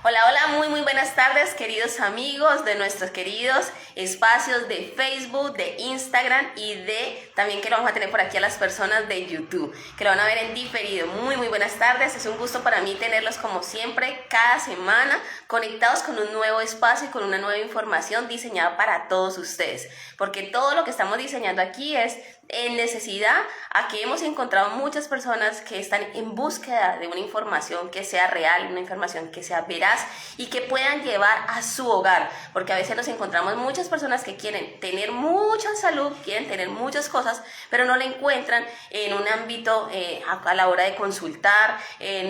Hola, hola, muy buenas tardes, queridos amigos de nuestros queridos espacios de Facebook, de Instagram y de también que lo vamos a tener por aquí a las personas de YouTube, que lo van a ver en diferido. Muy buenas tardes, es un gusto para mí tenerlos como siempre cada semana conectados con un nuevo espacio y con una nueva información diseñada para todos ustedes, porque todo lo que estamos diseñando aquí es en necesidad a que hemos encontrado muchas personas que están en búsqueda de una información que sea real, una información que sea veraz y que puedan llevar a su hogar, porque a veces nos encontramos muchas personas que quieren tener mucha salud, quieren tener muchas cosas, pero no la encuentran en un ámbito a la hora de consultar,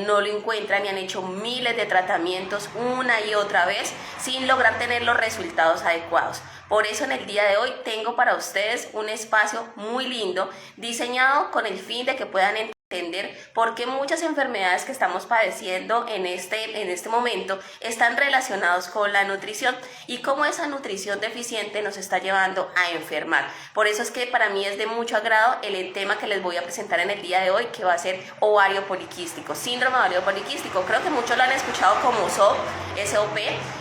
no lo encuentran y han hecho miles de tratamientos una y otra vez sin lograr tener los resultados adecuados. Por eso en el día de hoy tengo para ustedes un espacio muy lindo diseñado con el fin de que puedan entender por qué muchas enfermedades que estamos padeciendo en este momento están relacionados con la nutrición y cómo esa nutrición deficiente nos está llevando a enfermar. Por eso es que para mí es de mucho agrado el tema que les voy a presentar en el día de hoy, que va a ser ovario poliquístico, síndrome de ovario poliquístico. Creo que muchos lo han escuchado como SOP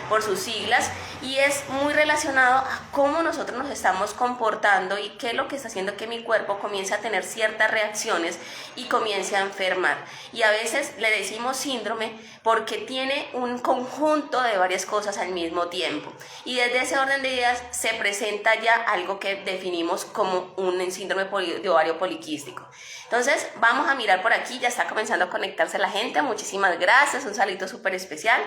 por sus siglas, y es muy relacionado a cómo nosotros nos estamos comportando y qué es lo que está haciendo que mi cuerpo comience a tener ciertas reacciones y comience a enfermar. Y a veces le decimos síndrome porque tiene un conjunto de varias cosas al mismo tiempo. Y desde ese orden de ideas se presenta ya algo que definimos como un síndrome de ovario poliquístico. Entonces vamos a mirar por aquí, ya está comenzando a conectarse la gente. Muchísimas gracias, un saludo súper especial.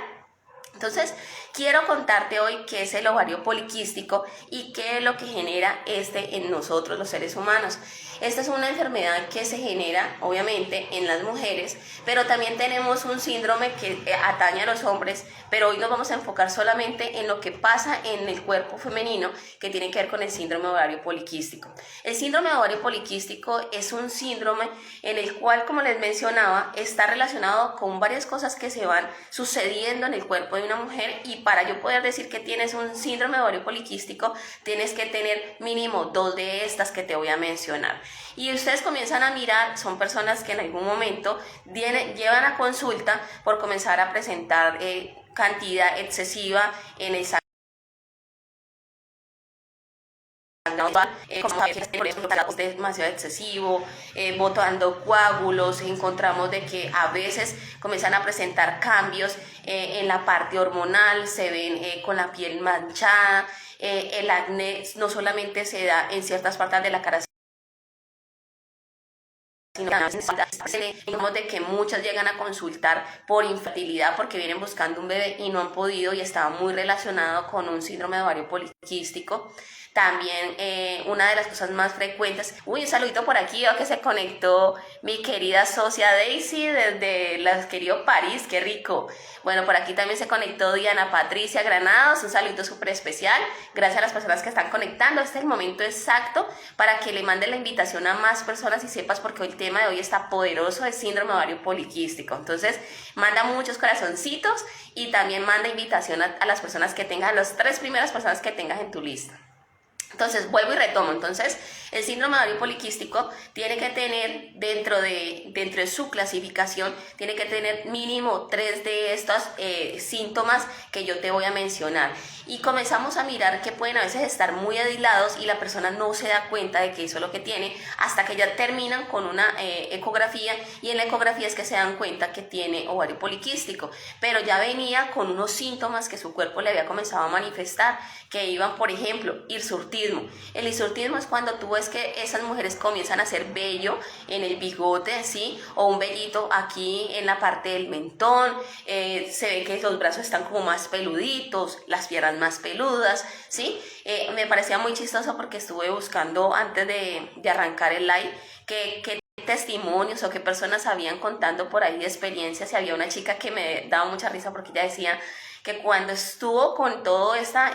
Entonces, quiero contarte hoy qué es el ovario poliquístico y qué es lo que genera en nosotros, los seres humanos. Esta es una enfermedad que se genera, obviamente, en las mujeres, pero también tenemos un síndrome que atañe a los hombres, pero hoy nos vamos a enfocar solamente en lo que pasa en el cuerpo femenino, que tiene que ver con el síndrome de ovario poliquístico. El síndrome de ovario poliquístico es un síndrome en el cual, como les mencionaba, está relacionado con varias cosas que se van sucediendo en el cuerpo de una mujer, y para yo poder decir que tienes un síndrome de ovario poliquístico tienes que tener mínimo 2 de estas que te voy a mencionar. Y ustedes comienzan a mirar, son personas que en algún momento llevan a consulta por comenzar a presentar cantidad excesiva en el como demasiado excesivo, botando coágulos. Encontramos de que a veces comienzan a presentar cambios en la parte hormonal, se ven con la piel manchada, el acné no solamente se da en ciertas partes de la cara, sino de que muchas llegan a consultar por infertilidad porque vienen buscando un bebé y no han podido, y estaba muy relacionado con un síndrome de ovario poliquístico. También una de las cosas más frecuentes, un saludito por aquí, veo que se conectó mi querida socia Daisy desde el querido París, qué rico. Bueno, por aquí también se conectó Diana Patricia Granados, un saludo súper especial. Gracias a las personas que están conectando. Este es el momento exacto para que le manden la invitación a más personas y sepas, porque el tema de hoy está poderoso, de síndrome de ovario poliquístico. Entonces, manda muchos corazoncitos y también manda invitación a las personas que tengas, las 3 primeras personas que tengas en tu lista. Entonces, vuelvo y retomo. Entonces, el síndrome de ovario poliquístico tiene que tener, dentro de su clasificación, tiene que tener mínimo 3 de estos síntomas que yo te voy a mencionar. Y comenzamos a mirar que pueden a veces estar muy aislados y la persona no se da cuenta de que eso es lo que tiene, hasta que ya terminan con una ecografía, y en la ecografía es que se dan cuenta que tiene ovario poliquístico, pero ya venía con unos síntomas que su cuerpo le había comenzado a manifestar, que iban, por ejemplo, hirsutismo. El hirsutismo es cuando tú ves que esas mujeres comienzan a hacer vello en el bigote, ¿sí? O un vellito aquí en la parte del mentón, se ve que los brazos están como más peluditos, las piernas más peludas, ¿sí? Me parecía muy chistoso porque estuve buscando antes de arrancar el live que testimonios o qué personas habían contando por ahí de experiencias, y había una chica que me daba mucha risa porque ella decía que cuando estuvo con toda esta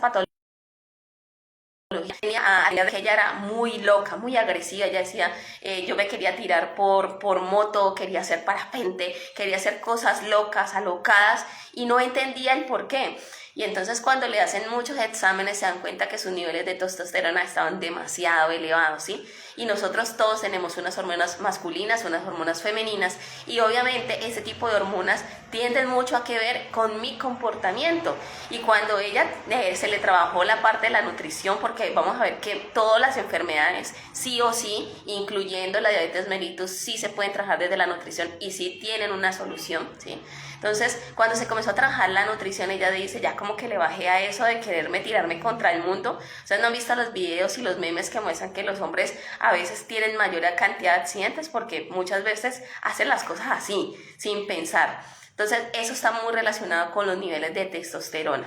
patología, que ella era muy loca, muy agresiva. Ella decía, yo me quería tirar por moto, quería hacer parapente, quería hacer cosas locas, alocadas, y no entendía el por qué. Y entonces cuando le hacen muchos exámenes se dan cuenta que sus niveles de testosterona estaban demasiado elevados, ¿sí? y nosotros todos tenemos unas hormonas masculinas, unas hormonas femeninas, y obviamente ese tipo de hormonas tienden mucho a que ver con mi comportamiento. Y cuando ella se le trabajó la parte de la nutrición, porque vamos a ver que todas las enfermedades sí o sí, incluyendo la diabetes mellitus, sí se pueden trabajar desde la nutrición y sí tienen una solución, ¿sí? Entonces, cuando se comenzó a trabajar la nutrición, ella dice, ya como que le bajé a eso de quererme tirarme contra el mundo. Ustedes no han visto los videos y los memes que muestran que los hombres a veces tienen mayor cantidad de accidentes porque muchas veces hacen las cosas así, sin pensar. Entonces, eso está muy relacionado con los niveles de testosterona.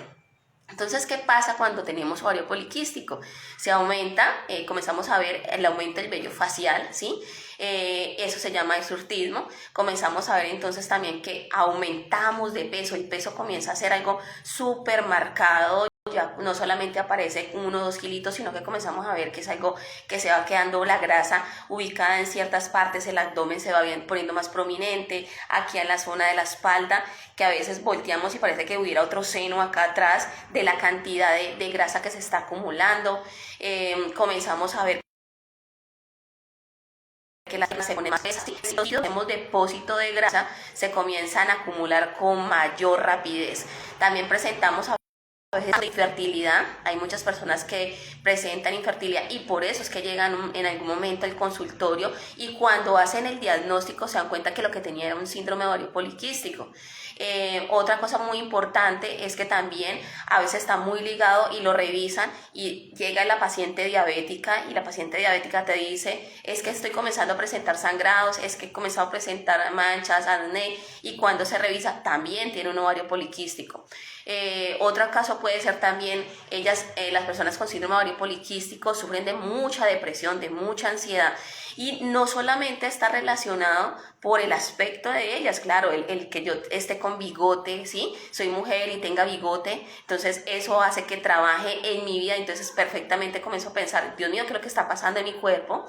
Entonces, ¿qué pasa cuando tenemos ovario poliquístico? Se aumenta, comenzamos a ver el aumento del vello facial, ¿sí? Eso se llama hirsutismo. Comenzamos a ver entonces también que aumentamos de peso, el peso comienza a ser algo súper marcado. Ya no solamente aparece 1 o 2 kilitos, sino que comenzamos a ver que es algo que se va quedando la grasa ubicada en ciertas partes, el abdomen se va poniendo más prominente, aquí en la zona de la espalda, que a veces volteamos y parece que hubiera otro seno acá atrás de la cantidad de grasa que se está acumulando. Comenzamos a ver que la se pone más pesada. Si tenemos depósito de grasa, se comienzan a acumular con mayor rapidez. También presentamos a de infertilidad, hay muchas personas que presentan infertilidad y por eso es que llegan en algún momento al consultorio y cuando hacen el diagnóstico se dan cuenta que lo que tenía era un síndrome ovario poliquístico. Otra cosa muy importante es que también a veces está muy ligado y lo revisan y llega la paciente diabética y la paciente diabética te dice es que estoy comenzando a presentar sangrados, es que he comenzado a presentar manchas, acné y cuando se revisa también tiene un ovario poliquístico. Otro caso puede ser también las personas con síndrome ovario poliquístico sufren de mucha depresión, de mucha ansiedad y no solamente está relacionado por el aspecto de ellas, claro, el que yo esté con bigote, ¿sí? Soy mujer y tenga bigote, entonces eso hace que trabaje en mi vida, entonces perfectamente comienzo a pensar, Dios mío, ¿qué es lo que está pasando en mi cuerpo?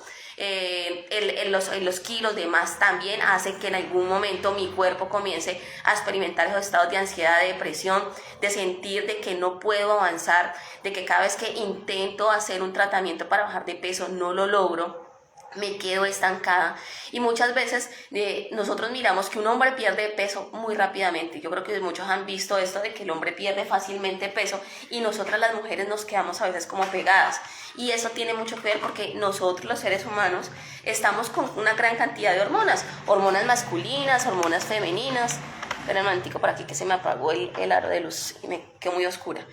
Los kilos de más también hace que en algún momento mi cuerpo comience a experimentar esos estados de ansiedad, de depresión, de sentir de que no puedo avanzar, de que cada vez que intento hacer un tratamiento para bajar de peso no lo logro, me quedo estancada y muchas veces nosotros miramos que un hombre pierde peso muy rápidamente. Yo creo que muchos han visto esto de que el hombre pierde fácilmente peso y nosotras las mujeres nos quedamos a veces como pegadas y eso tiene mucho que ver porque nosotros los seres humanos estamos con una gran cantidad de hormonas masculinas, hormonas femeninas. Espera un momentico por aquí que se me apagó el aro de luz y me quedó muy oscura.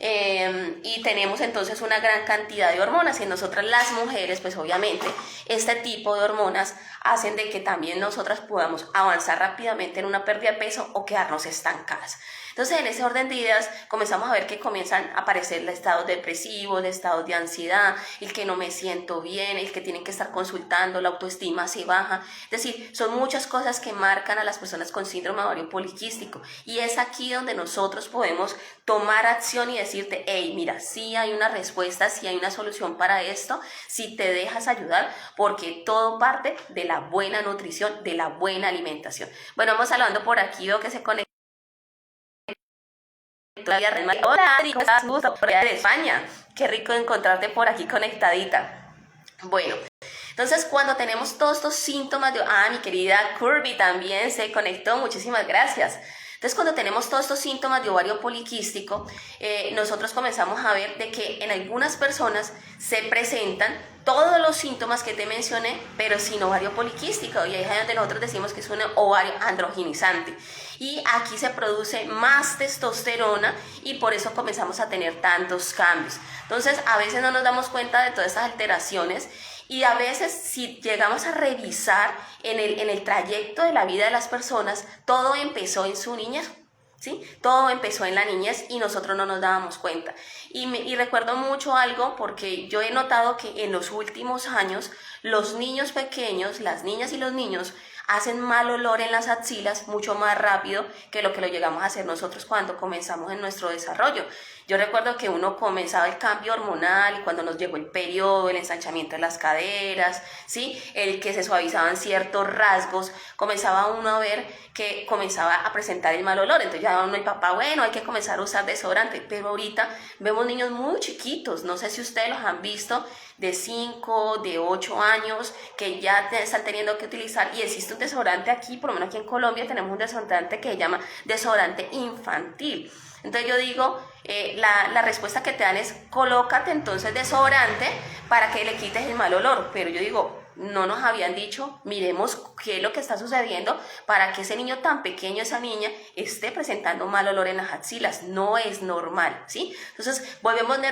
Y tenemos entonces una gran cantidad de hormonas y nosotras las mujeres pues obviamente este tipo de hormonas hacen de que también nosotras podamos avanzar rápidamente en una pérdida de peso o quedarnos estancadas. Entonces en ese orden de ideas comenzamos a ver que comienzan a aparecer estados depresivos, estados de ansiedad, el que no me siento bien, el que tienen que estar consultando, la autoestima se baja, es decir, son muchas cosas que marcan a las personas con síndrome ovario poliquístico y es aquí donde nosotros podemos tomar acción y decirte, hey, mira, sí hay una respuesta, sí hay una solución para esto, si te dejas ayudar, porque todo parte de la buena nutrición, de la buena alimentación. Bueno, vamos hablando por aquí, veo que se conecta. Hola, Adri, ¿cómo estás? Gusto por allá de España. Qué rico encontrarte por aquí conectadita. Bueno, entonces cuando tenemos todos estos síntomas mi querida Kirby también se conectó, muchísimas gracias. Entonces cuando tenemos todos estos síntomas de ovario poliquístico, nosotros comenzamos a ver de que en algunas personas se presentan todos los síntomas que te mencioné, pero sin ovario poliquístico, y ahí es donde nosotros decimos que es un ovario androgenizante. Y aquí se produce más testosterona y por eso comenzamos a tener tantos cambios. Entonces a veces no nos damos cuenta de todas estas alteraciones y a veces si llegamos a revisar en el trayecto de la vida de las personas, todo empezó en su niñez. ¿Sí? Todo empezó en la niñez y nosotros no nos dábamos cuenta. Y recuerdo mucho algo porque yo he notado que en los últimos años los niños pequeños, las niñas y los niños hacen mal olor en las axilas mucho más rápido que lo llegamos a hacer nosotros cuando comenzamos en nuestro desarrollo. Yo recuerdo que uno comenzaba el cambio hormonal y cuando nos llegó el periodo, el ensanchamiento de las caderas, ¿sí? El que se suavizaban ciertos rasgos, comenzaba uno a ver que comenzaba a presentar el mal olor. Entonces ya uno, el papá, bueno, hay que comenzar a usar desodorante. Pero ahorita vemos niños muy chiquitos, no sé si ustedes los han visto, de 5, de 8 años, que ya están teniendo que utilizar, y existe un desodorante aquí, por lo menos aquí en Colombia tenemos un desodorante que se llama desodorante infantil. Entonces yo digo, la respuesta que te dan es, colócate entonces desodorante para que le quites el mal olor. Pero yo digo, no nos habían dicho, miremos qué es lo que está sucediendo para que ese niño tan pequeño, esa niña, esté presentando mal olor en las axilas. No es normal, ¿sí? Entonces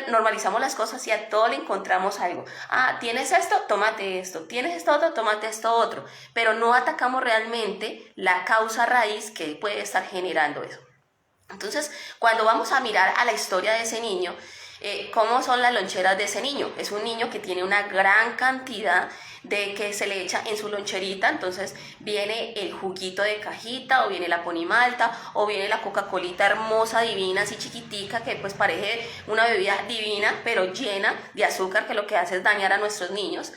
normalizamos las cosas y a todo le encontramos algo. Ah, tienes esto, tómate esto. Tienes esto otro, tómate esto otro. Pero no atacamos realmente la causa raíz que puede estar generando eso. Entonces, cuando vamos a mirar a la historia de ese niño, ¿cómo son las loncheras de ese niño? Es un niño que tiene una gran cantidad de que se le echa en su loncherita. Entonces viene el juguito de cajita, o viene la ponimalta, o viene la Coca-Colita hermosa, divina, así chiquitica, que pues parece una bebida divina, pero llena de azúcar, que lo que hace es dañar a nuestros niños.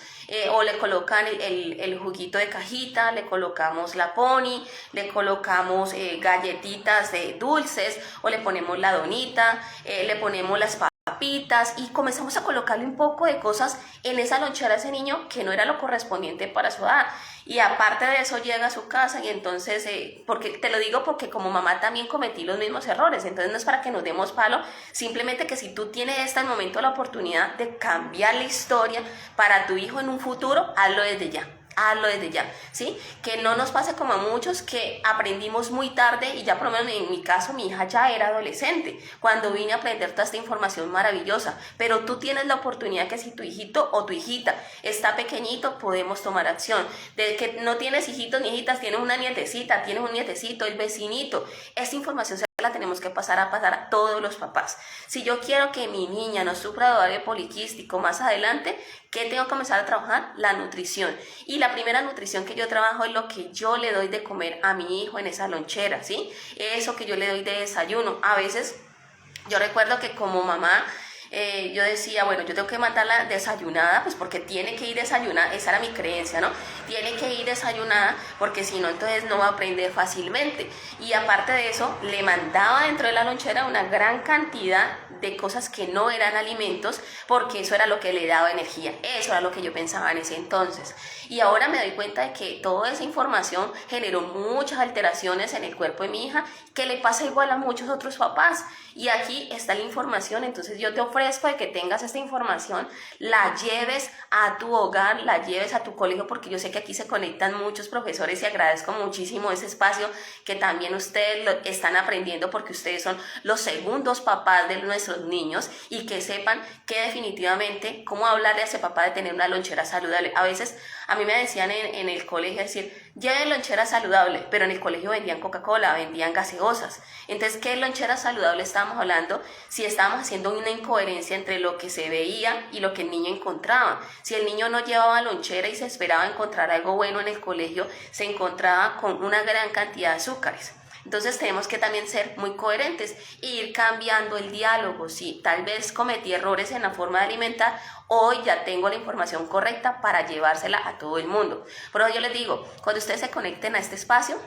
O le colocan el juguito de cajita, le colocamos la pony, le colocamos galletitas dulces, o le ponemos la donita, le ponemos las papitas, y comenzamos a colocarle un poco de cosas en esa lonchera a ese niño que no era lo correspondiente para su edad. Y aparte de eso llega a su casa y entonces, porque te lo digo porque como mamá también cometí los mismos errores. Entonces no es para que nos demos palo, simplemente que si tú tienes hasta el momento la oportunidad de cambiar la historia para tu hijo en un futuro, hazlo desde ya. Hazlo desde ya, ¿sí? Que no nos pase como a muchos que aprendimos muy tarde, y ya por lo menos en mi caso mi hija ya era adolescente cuando vine a aprender toda esta información maravillosa. Pero tú tienes la oportunidad que si tu hijito o tu hijita está pequeñito, podemos tomar acción. De que no tienes hijitos ni hijitas, tienes una nietecita, tienes un nietecito, el vecinito, esta información la tenemos que pasar a todos los papás. Si yo quiero que mi niña no sufra de ovario poliquístico más adelante, ¿qué tengo que comenzar a trabajar? La nutrición. Y la primera nutrición que yo trabajo es lo que yo le doy de comer a mi hijo en esa lonchera, ¿sí? Eso que yo le doy de desayuno. A veces yo recuerdo que como mamá, yo decía, bueno, yo tengo que mandarla desayunada, pues porque tiene que ir desayunada, esa era mi creencia, ¿no? Tiene que ir desayunada porque si no, entonces no va a aprender fácilmente. Y aparte de eso, le mandaba dentro de la lonchera una gran cantidad de cosas que no eran alimentos, porque eso era lo que le daba energía, eso era lo que yo pensaba en ese entonces. Y ahora me doy cuenta de que toda esa información generó muchas alteraciones en el cuerpo de mi hija, que le pasa igual a muchos otros papás. Y aquí está la información. Entonces yo te ofrezco de que tengas esta información, la lleves a tu hogar, la lleves a tu colegio, porque yo sé que aquí se conectan muchos profesores y agradezco muchísimo ese espacio que también ustedes lo están aprendiendo, porque ustedes son los segundos papás de nuestros niños, y que sepan que definitivamente cómo hablarle a ese papá de tener una lonchera saludable. A veces a mí me decían en el colegio, decir, lleven lonchera saludable, pero en el colegio vendían Coca-Cola, vendían gaseosas. Entonces, ¿qué lonchera saludable estábamos hablando? Si estábamos haciendo una incoherencia entre lo que se veía y lo que el niño encontraba. Si el niño no llevaba lonchera y se esperaba encontrar algo bueno en el colegio, se encontraba con una gran cantidad de azúcares. Entonces tenemos que también ser muy coherentes e ir cambiando el diálogo. Si tal vez cometí errores en la forma de alimentar, hoy ya tengo la información correcta para llevársela a todo el mundo. Por eso yo les digo, cuando ustedes se conecten a este espacio,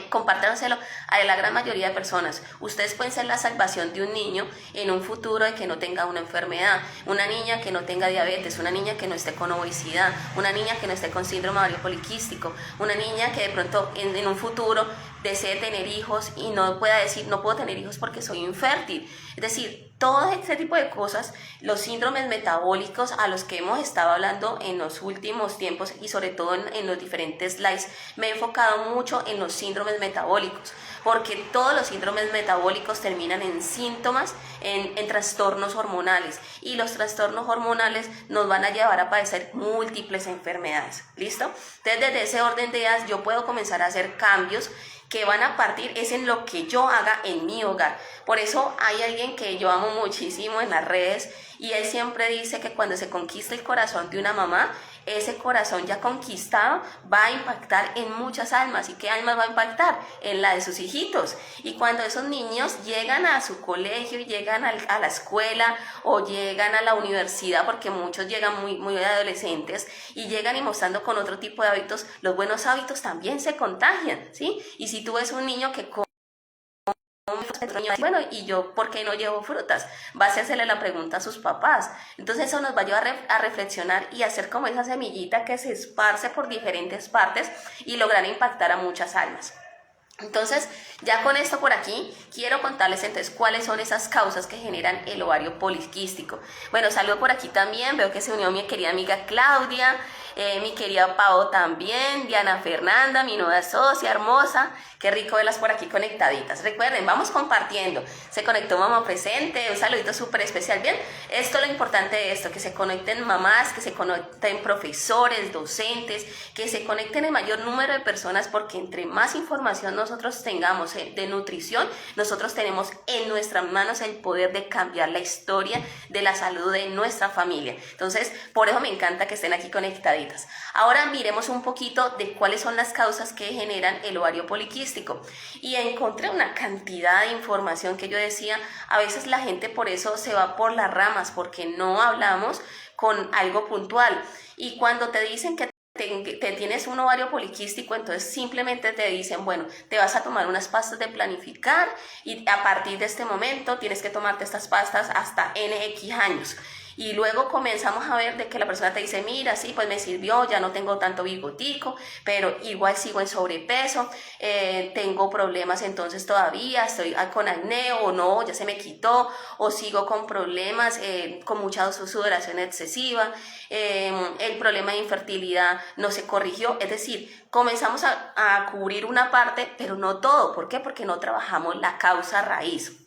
compártanselo a la gran mayoría de personas. Ustedes pueden ser la salvación de un niño en un futuro de que no tenga una enfermedad, una niña que no tenga diabetes, una niña que no esté con obesidad, una niña que no esté con síndrome ovario poliquístico, una niña que de pronto en un futuro desee tener hijos y no pueda decir, no puedo tener hijos porque soy infértil. Es decir, todo este tipo de cosas, los síndromes metabólicos a los que hemos estado hablando en los últimos tiempos, y sobre todo en los diferentes slides, me he enfocado mucho en los síndromes metabólicos, porque todos los síndromes metabólicos terminan en síntomas, en trastornos hormonales, y los trastornos hormonales nos van a llevar a padecer múltiples enfermedades. ¿Listo? Entonces, desde ese orden de ideas, yo puedo comenzar a hacer cambios que van a partir es en lo que yo haga en mi hogar. Por eso hay alguien que yo amo muchísimo en las redes, y él siempre dice que cuando se conquista el corazón de una mamá ese corazón ya conquistado va a impactar en muchas almas. ¿Y qué almas va a impactar? En la de sus hijitos. Y cuando esos niños llegan a su colegio, llegan a la escuela o llegan a la universidad, porque muchos llegan muy adolescentes y llegan y mostrando con otro tipo de hábitos, los buenos hábitos también se contagian, ¿sí? Y si tú ves un niño que bueno, ¿y yo por qué no llevo frutas? Va a hacerle la pregunta a sus papás. Entonces eso nos va a llevar a reflexionar y a hacer como esa semillita que se esparce por diferentes partes y lograr impactar a muchas almas. Entonces, ya con esto por aquí, quiero contarles entonces cuáles son esas causas que generan el ovario poliquístico. Bueno, saludo por aquí también, veo que se unió mi querida amiga Claudia, mi querida Pao también, Diana Fernanda, mi nueva socia hermosa, qué rico verlas por aquí conectaditas. Recuerden, vamos compartiendo, se conectó Mamá Presente, un saludito súper especial. Bien, esto es lo importante de esto, que se conecten mamás, que se conecten profesores, docentes, que se conecten el mayor número de personas, porque entre más información nosotros tengamos de nutrición, nosotros tenemos en nuestras manos el poder de cambiar la historia de la salud de nuestra familia. Entonces, por eso me encanta que estén aquí conectaditas. Ahora miremos un poquito de cuáles son las causas que generan el ovario poliquístico. Y encontré una cantidad de información que yo decía, a veces la gente por eso se va por las ramas, porque no hablamos con algo puntual. Y cuando te dicen que te tienes un ovario poliquístico, entonces simplemente te dicen, bueno, te vas a tomar unas pastas de planificar y a partir de este momento tienes que tomarte estas pastas hasta NX años. Y luego comenzamos a ver de que la persona te dice, mira, sí, pues me sirvió, ya no tengo tanto bigotico, pero igual sigo en sobrepeso, tengo problemas entonces todavía, estoy con acné o no, ya se me quitó, o sigo con problemas, con mucha sudoración excesiva, el problema de infertilidad no se corrigió. Es decir, comenzamos a cubrir una parte, pero no todo. ¿Por qué? Porque no trabajamos la causa raíz.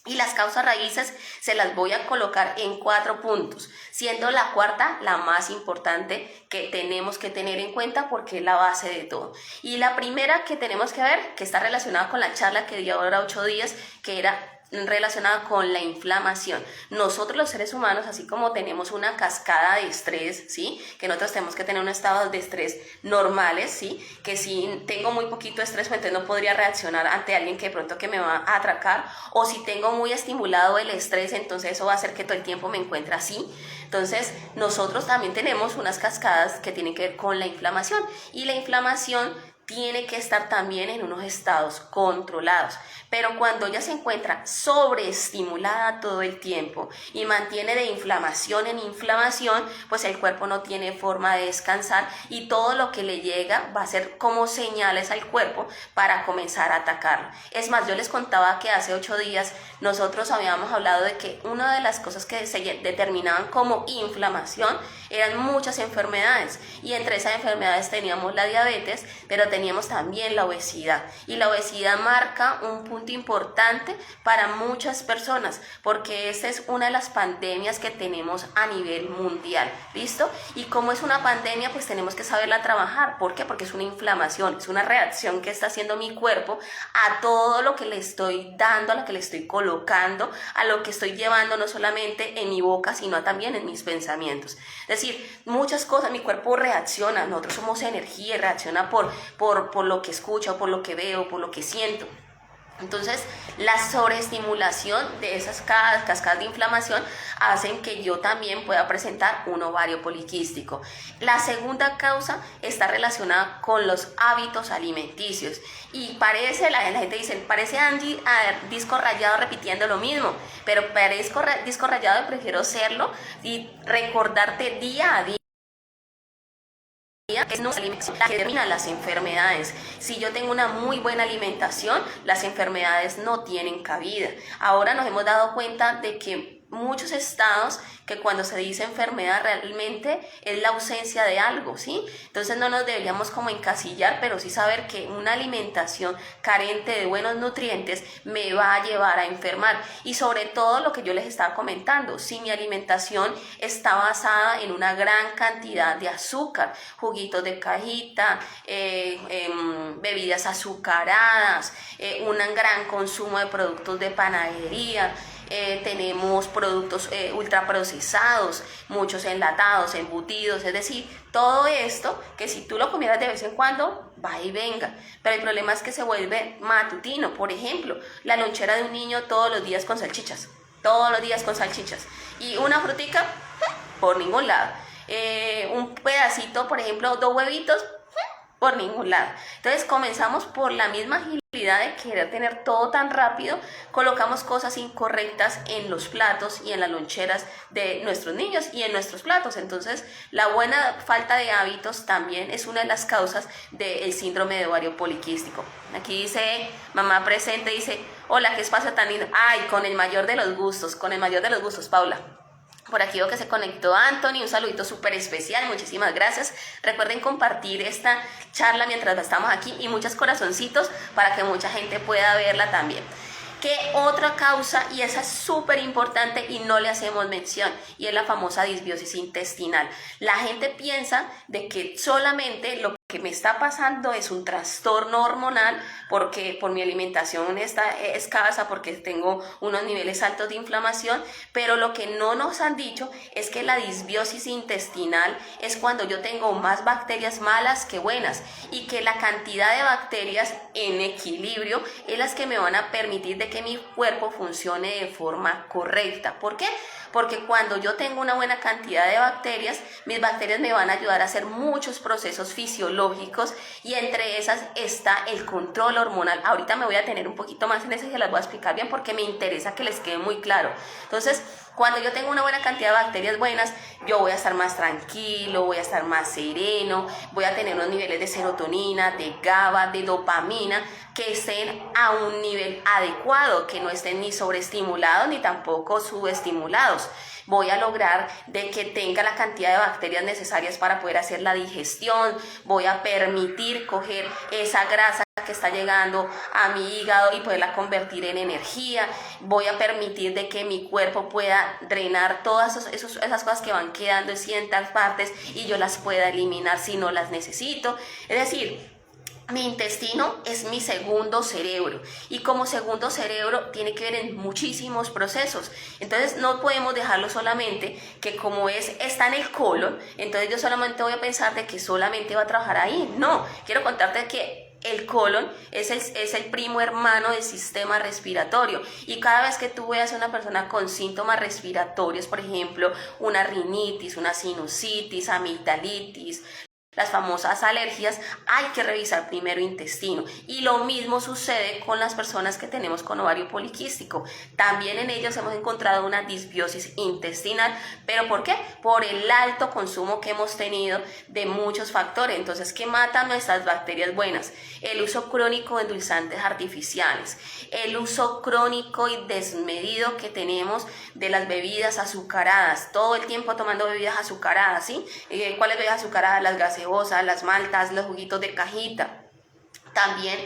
Y las causas raíces se las voy a colocar en 4 puntos, siendo la cuarta la más importante que tenemos que tener en cuenta porque es la base de todo. Y la primera que tenemos que ver, que está relacionada con la charla que di ahora 8 días, que era relacionada con la inflamación. Nosotros los seres humanos, así como tenemos una cascada de estrés, ¿sí? Que nosotros tenemos que tener un estado de estrés normales, ¿sí? Que si tengo muy poquito estrés, pues entonces no podría reaccionar ante alguien que de pronto que me va a atracar, o si tengo muy estimulado el estrés, entonces eso va a hacer que todo el tiempo me encuentre así. Entonces nosotros también tenemos unas cascadas que tienen que ver con la inflamación, y la inflamación tiene que estar también en unos estados controlados. Pero cuando ella se encuentra sobreestimulada todo el tiempo y mantiene de inflamación en inflamación, pues el cuerpo no tiene forma de descansar y todo lo que le llega va a ser como señales al cuerpo para comenzar a atacarlo. Es más, yo les contaba que hace 8 días nosotros habíamos hablado de que una de las cosas que se determinaban como inflamación eran muchas enfermedades, y entre esas enfermedades teníamos la diabetes, pero teníamos también la obesidad, y la obesidad marca un punto importante para muchas personas porque esta es una de las pandemias que tenemos a nivel mundial, ¿listo? Y como es una pandemia, pues tenemos que saberla trabajar. ¿Por qué? Porque es una inflamación, es una reacción que está haciendo mi cuerpo a todo lo que le estoy dando, a lo que le estoy colocando, a lo que estoy llevando no solamente en mi boca, sino también en mis pensamientos. Es decir, muchas cosas, mi cuerpo reacciona, nosotros somos energía y reacciona por lo que escucho, por lo que veo, por lo que siento. Entonces, la sobreestimulación de esas cascadas de inflamación hacen que yo también pueda presentar un ovario poliquístico. La segunda causa está relacionada con los hábitos alimenticios. Y parece, la gente dice, parece Angie disco rayado repitiendo lo mismo, pero parezco disco rayado y prefiero serlo y recordarte día a día. Es una alimentación que determina las enfermedades. Si yo tengo una muy buena alimentación, las enfermedades no tienen cabida. Ahora nos hemos dado cuenta de que muchos estados, que cuando se dice enfermedad realmente es la ausencia de algo, ¿sí? Entonces no nos deberíamos como encasillar, pero sí saber que una alimentación carente de buenos nutrientes me va a llevar a enfermar. Y sobre todo lo que yo les estaba comentando, si mi alimentación está basada en una gran cantidad de azúcar, juguitos de cajita, bebidas azucaradas, un gran consumo de productos de panadería, tenemos productos ultraprocesados, muchos enlatados, embutidos, es decir, Todo esto, que si tú lo comieras de vez en cuando, va y venga. Pero el problema es que se vuelve matutino. Por ejemplo, la lonchera de un niño todos los días con salchichas. Todos los días con salchichas. Y una frutica, por ningún lado. Un pedacito, por ejemplo, 2 huevitos, por ningún lado. Entonces comenzamos por la misma agilidad de querer tener todo tan rápido, colocamos cosas incorrectas en los platos y en las loncheras de nuestros niños y en nuestros platos. Entonces la buena falta de hábitos también es una de las causas del síndrome de ovario poliquístico. Aquí dice, mamá presente, dice, hola, qué espacio tan lindo. Ay, con el mayor de los gustos, Paula. Por aquí veo que se conectó Anthony, un saludito súper especial, muchísimas gracias. Recuerden compartir esta charla mientras estamos aquí y muchos corazoncitos para que mucha gente pueda verla también. ¿Qué otra causa? Y esa es súper importante y no le hacemos mención, y es la famosa disbiosis intestinal. La gente piensa de que solamente lo que me está pasando es un trastorno hormonal porque por mi alimentación está escasa, porque tengo unos niveles altos de inflamación, pero lo que no nos han dicho es que la disbiosis intestinal es cuando yo tengo más bacterias malas que buenas, y que la cantidad de bacterias en equilibrio es las que me van a permitir de que mi cuerpo funcione de forma correcta. ¿Por qué? Porque cuando yo tengo una buena cantidad de bacterias, mis bacterias me van a ayudar a hacer muchos procesos fisiológicos, y entre esas está el control hormonal. Ahorita me voy a tener un poquito más en eso y se las voy a explicar bien porque me interesa que les quede muy claro. Entonces, cuando yo tengo una buena cantidad de bacterias buenas, yo voy a estar más tranquilo, voy a estar más sereno, voy a tener unos niveles de serotonina, de GABA, de dopamina, que estén a un nivel adecuado, que no estén ni sobreestimulados ni tampoco subestimulados. Voy a lograr de que tenga la cantidad de bacterias necesarias para poder hacer la digestión. Voy a permitir coger esa grasa que está llegando a mi hígado y poderla convertir en energía. Voy a permitir de que mi cuerpo pueda drenar todas esas cosas que van quedando en ciertas partes y yo las pueda eliminar si no las necesito. Es decir, mi intestino es mi segundo cerebro, y como segundo cerebro tiene que ver en muchísimos procesos. Entonces no podemos dejarlo solamente que como está en el colon, entonces yo solamente voy a pensar de que solamente va a trabajar ahí. No, quiero contarte que el colon es el primo hermano del sistema respiratorio, y cada vez que tú veas a una persona con síntomas respiratorios, por ejemplo, una rinitis, una sinusitis, amigdalitis, las famosas alergias, hay que revisar primero intestino. Y lo mismo sucede con las personas que tenemos con ovario poliquístico. También en ellos hemos encontrado una disbiosis intestinal. ¿Pero por qué? Por el alto consumo que hemos tenido de muchos factores. Entonces, ¿qué matan nuestras bacterias buenas? El uso crónico de endulzantes artificiales, el uso crónico y desmedido que tenemos de las bebidas azucaradas, todo el tiempo tomando bebidas azucaradas, ¿sí? ¿Cuáles bebidas azucaradas? Las gaseosas, las maltas, los juguitos de cajita. También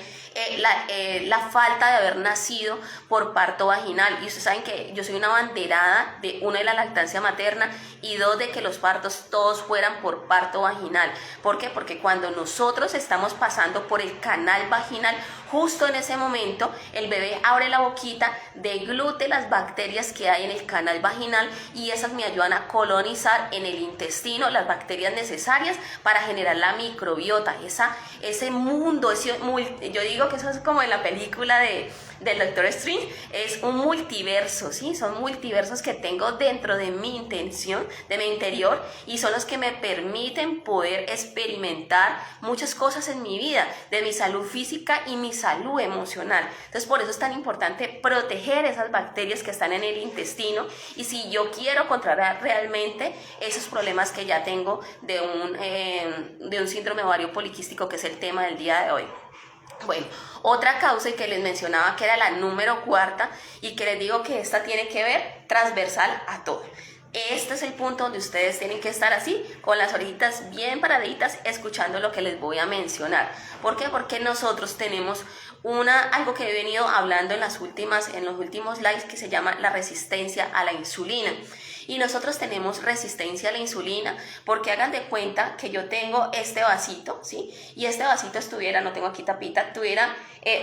la falta de haber nacido por parto vaginal. Y ustedes saben que yo soy una abanderada de, una, de la lactancia materna, y dos, de que los partos todos fueran por parto vaginal. ¿Por qué? Porque cuando nosotros estamos pasando por el canal vaginal, justo en ese momento el bebé abre la boquita, deglute las bacterias que hay en el canal vaginal, y esas me ayudan a colonizar en el intestino las bacterias necesarias para generar la microbiota, ese mundo, yo digo que eso es como en la película del Doctor Strange, es un multiverso, ¿sí? Son multiversos que tengo dentro de mi intención, de mi interior, y son los que me permiten poder experimentar muchas cosas en mi vida, de mi salud física y mi salud emocional. Entonces, por eso es tan importante proteger esas bacterias que están en el intestino, y si yo quiero controlar realmente esos problemas que ya tengo de un síndrome ovario poliquístico, que es el tema del día de hoy. Bueno, otra causa, y que les mencionaba que era la número 4, y que les digo que esta tiene que ver transversal a todo. Este es el punto donde ustedes tienen que estar así, con las orejitas bien paraditas, escuchando lo que les voy a mencionar. ¿Por qué? Porque nosotros tenemos algo que he venido hablando en los últimos lives, que se llama la resistencia a la insulina. Y nosotros tenemos resistencia a la insulina porque hagan de cuenta que yo tengo este vasito, ¿sí? Y este vasito no tengo aquí tapita, tuviera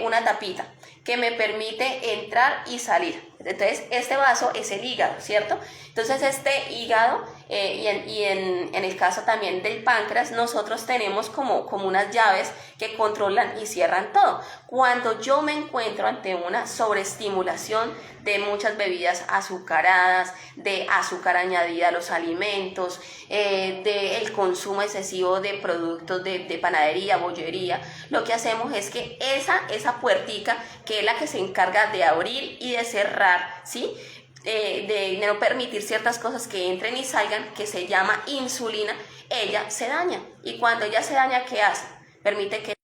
una tapita que me permite entrar y salir. Entonces, este vaso es el hígado, ¿cierto? Entonces, este hígado en el caso también del páncreas, nosotros tenemos como unas llaves que controlan y cierran todo. Cuando yo me encuentro ante una sobreestimulación de muchas bebidas azucaradas, de azúcar añadida a los alimentos, del consumo excesivo de productos de panadería, bollería, lo que hacemos es que esa puertica, que es la que se encarga de abrir y de cerrar, ¿sí?, de no permitir ciertas cosas que entren y salgan, que se llama insulina, ella se daña. Y cuando ella se daña, ¿qué hace? Permite que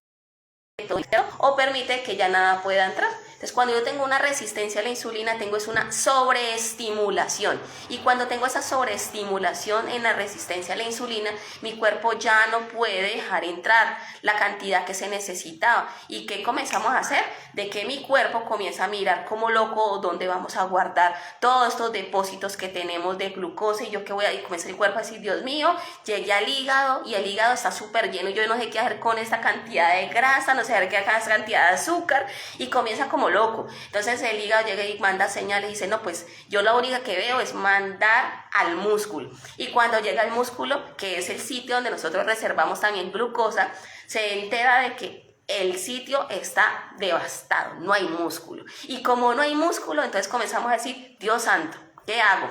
o permite que ya nada pueda entrar. Entonces, cuando yo tengo una resistencia a la insulina, tengo es una sobreestimulación. Y cuando tengo esa sobreestimulación en la resistencia a la insulina, mi cuerpo ya no puede dejar entrar la cantidad que se necesitaba. ¿Y qué comenzamos a hacer? De que mi cuerpo comienza a mirar como loco dónde vamos a guardar todos estos depósitos que tenemos de glucosa. Y yo qué voy a, y comienza el cuerpo a decir, Dios mío, llegué al hígado y el hígado está súper lleno. Yo no sé qué hacer con esta cantidad de grasa, no sé qué hacer con esta cantidad de azúcar. Y comienza como loco. Entonces el hígado llega y manda señales y dice, no, pues yo la única que veo es mandar al músculo. Y cuando llega al músculo, que es el sitio donde nosotros reservamos también glucosa, se entera de que el sitio está devastado, no hay músculo. Y como no hay músculo, entonces comenzamos a decir, Dios santo, ¿qué hago?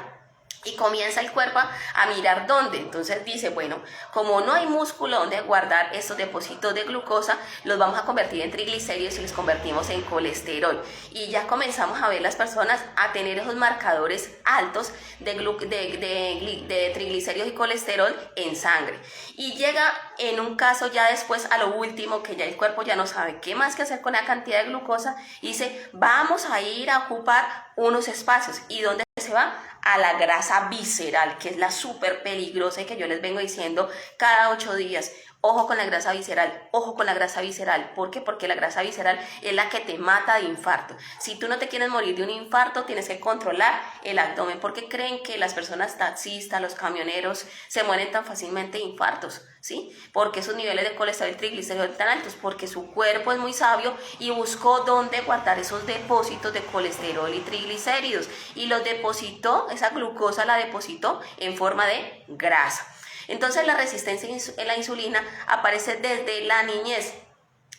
Y comienza el cuerpo a mirar dónde. Entonces dice, bueno, como no hay músculo donde guardar estos depósitos de glucosa, los vamos a convertir en triglicéridos y los convertimos en colesterol. Y ya comenzamos a ver las personas a tener esos marcadores altos de triglicéridos y colesterol en sangre. Y llega en un caso ya después a lo último, que ya el cuerpo ya no sabe qué más que hacer con la cantidad de glucosa, y dice, vamos a ir a ocupar unos espacios. ¿Y dónde se va? A la grasa visceral, que es la súper peligrosa y que yo les vengo diciendo cada 8 días. Ojo con la grasa visceral, ojo con la grasa visceral. ¿Por qué? Porque la grasa visceral es la que te mata de infarto. Si tú no te quieres morir de un infarto, tienes que controlar el abdomen. ¿Por qué creen que las personas taxistas, los camioneros, se mueren tan fácilmente de infartos? ¿Sí? Porque sus niveles de colesterol y triglicéridos tan altos, porque su cuerpo es muy sabio y buscó dónde guardar esos depósitos de colesterol y triglicéridos, y los depositó, esa glucosa la depositó en forma de grasa. Entonces la resistencia a la insulina aparece desde la niñez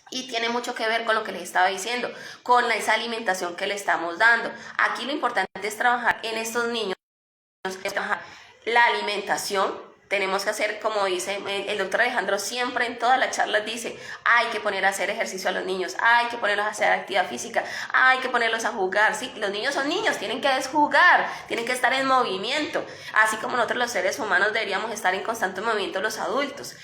y tiene mucho que ver con lo que les estaba diciendo, con esa alimentación que le estamos dando. Aquí lo importante es trabajar en estos niños, es trabajar la alimentación. Tenemos que hacer, como dice el doctor Alejandro, siempre en todas las charlas dice, hay que poner a hacer ejercicio a los niños, hay que ponerlos a hacer actividad física, hay que ponerlos a jugar. Sí, los niños son niños, tienen que jugar, tienen que estar en movimiento, así como nosotros los seres humanos deberíamos estar en constante movimiento los adultos.